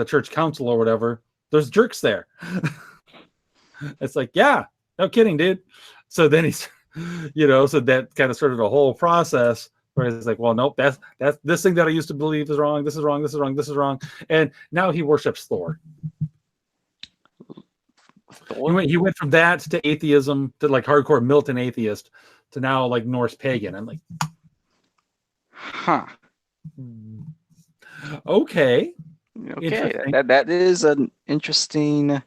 church council or whatever, there's jerks there. It's like, yeah, no kidding, dude. So then he's, so that kind of started a whole process where he's like, well, nope, that's this thing that I used to believe is wrong. This is wrong. This is wrong. This is wrong. And now he worships Thor. He went from that to atheism, to like hardcore militant atheist, to now like Norse pagan. I'm like, Huh. Okay. Okay, that is an interesting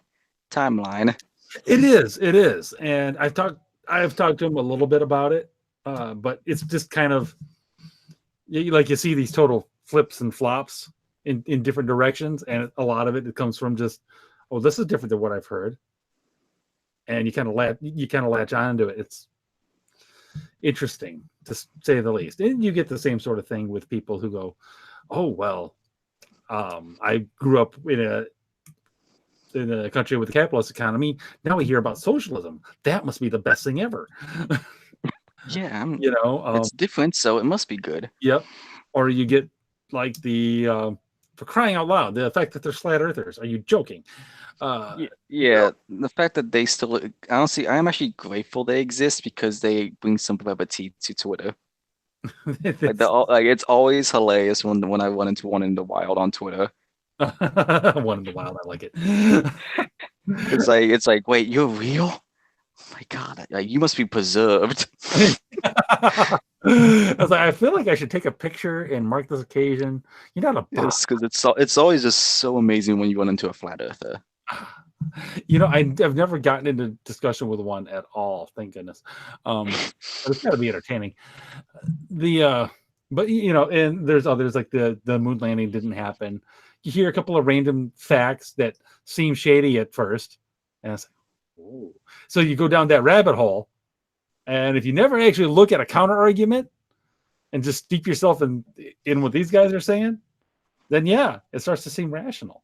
timeline. It is, and I've talked to him a little bit about it, but it's just kind of like you see these total flips and flops in different directions, and a lot of it comes from just, oh, this is different than what I've heard, and you kind of latch onto it. It's interesting to say the least, and you get the same sort of thing with people who go, oh well, I grew up in a country with a capitalist economy. Now we hear about socialism. That must be the best thing ever. Yeah, It's different, so it must be good. Yep. Or you get like the for crying out loud, the fact that they're flat earthers. Are you joking? The fact that they still, honestly, I am actually grateful they exist because they bring some brevity to Twitter. It's always hilarious when I run into one in the wild on Twitter. One in the wild, I like it. It's like, wait, you're real? Oh my God, you must be preserved. I was like, I feel like I should take a picture and mark this occasion. You're not a bot. Yes, because it's always just so amazing when you run into a flat earther. I've never gotten into discussion with one at all, thank goodness. But it's got to be entertaining. But and there's others like the moon landing didn't happen. You hear a couple of random facts that seem shady at first, and it's like, oh. So you go down that rabbit hole, and if you never actually look at a counter argument and just steep yourself in what these guys are saying, then yeah, it starts to seem rational.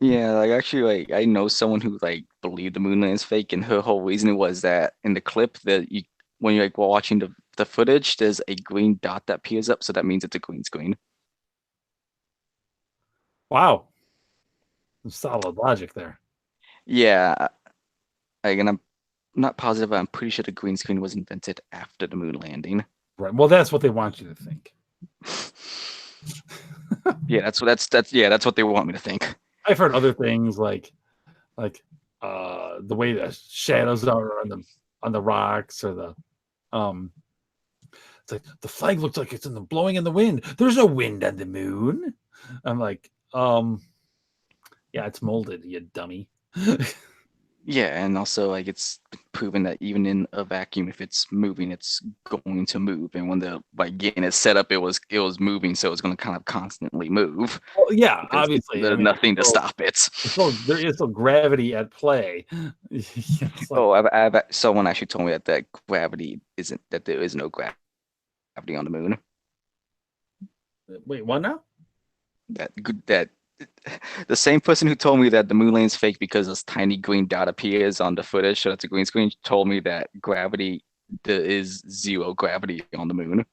Yeah, actually, I know someone who believed the moon landing's fake, and her whole reason was that in the clip that when you're watching the footage, there's a green dot that appears up, so that means it's a green screen. Wow, solid logic there. Yeah, and I'm not positive, but I'm pretty sure the green screen was invented after the moon landing. Right. Well, that's what they want you to think. Yeah, that's what they want me to think. I've heard other things like the way the shadows are on the rocks, or the it's like the flag looks like it's blowing in the wind. There's no wind on the moon. I'm like, yeah, it's molded, you dummy. Yeah, and also it's proven that even in a vacuum, if it's moving, it's going to move. And when getting it set up, it was moving, so it's going to kind of constantly move. Well, yeah, obviously there's nothing to stop it. So there is no gravity at play. Someone actually told me that gravity isn't, that there is no gravity on the moon. Wait, what now? That the same person who told me that the moon landing's fake because this tiny green dot appears on the footage, so that's a green screen, told me that there is zero gravity on the moon.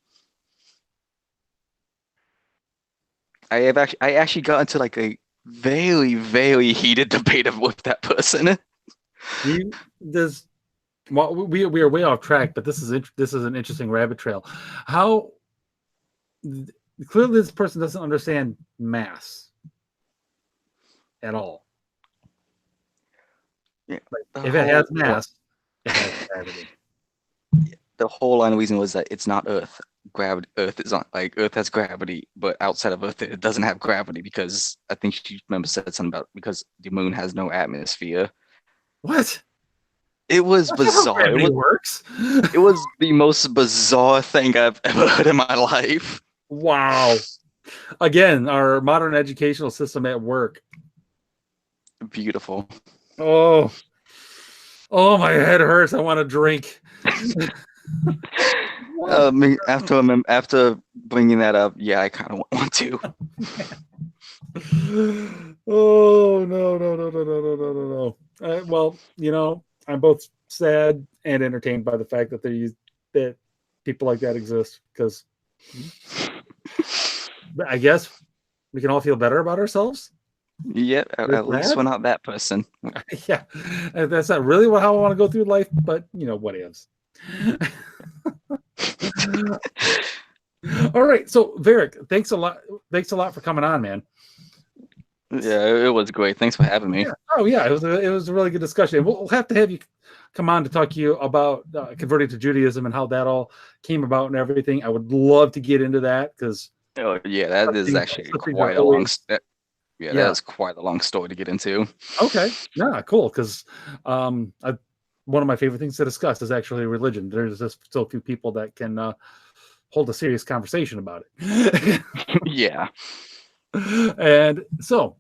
I actually got into a very, very heated debate with that person. Well, we are way off track, but this is an interesting rabbit trail. How clearly this person doesn't understand mass at all. Yeah, if it has mass, it has gravity. The whole line of reason was that it's not Earth. Earth is not Earth has gravity, but outside of Earth it doesn't have gravity, because I think she said something about because the moon has no atmosphere. What? It was bizarre. It works. It was the most bizarre thing I've ever heard in my life. Wow. Again, our modern educational system at work. Beautiful. Oh, my head hurts. I want to drink. After bringing that up, yeah, I kind of want to. Oh no. Well, I'm both sad and entertained by the fact that people like that exist, because I guess we can all feel better about ourselves. Yeah, at least we're not that person. Yeah, that's not really how I want to go through life, but what ifs. All right, so Vareck, thanks a lot for coming on, man. Yeah, it was great. Thanks for having me. Yeah. Oh yeah, it was a really good discussion. We'll have to have you come on to talk to you about converting to Judaism and how that all came about and everything. I would love to get into that, because that is actually quite a long step. Yeah, Yeah. that's quite a long story to get into. Okay. Yeah, cool. Because one of my favorite things to discuss is actually religion. There's just still a few people that can hold a serious conversation about it. Yeah. And so,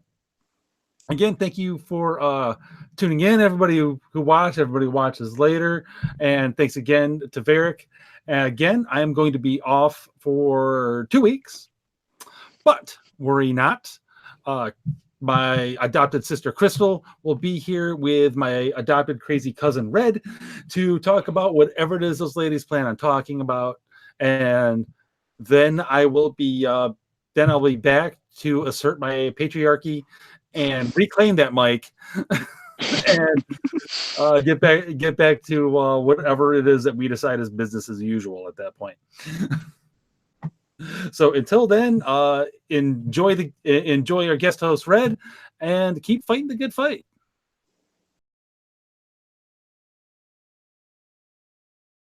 again, thank you for tuning in, everybody who watched, everybody who watches later. And thanks again to Vareck. And again, I am going to be off for 2 weeks, but worry not. My adopted sister Crystal will be here with my adopted crazy cousin Red to talk about whatever it is those ladies plan on talking about. And then I'll be back to assert my patriarchy and reclaim that mic and get back to whatever it is that we decide is business as usual at that point. So until then, enjoy our guest host Red, and keep fighting the good fight.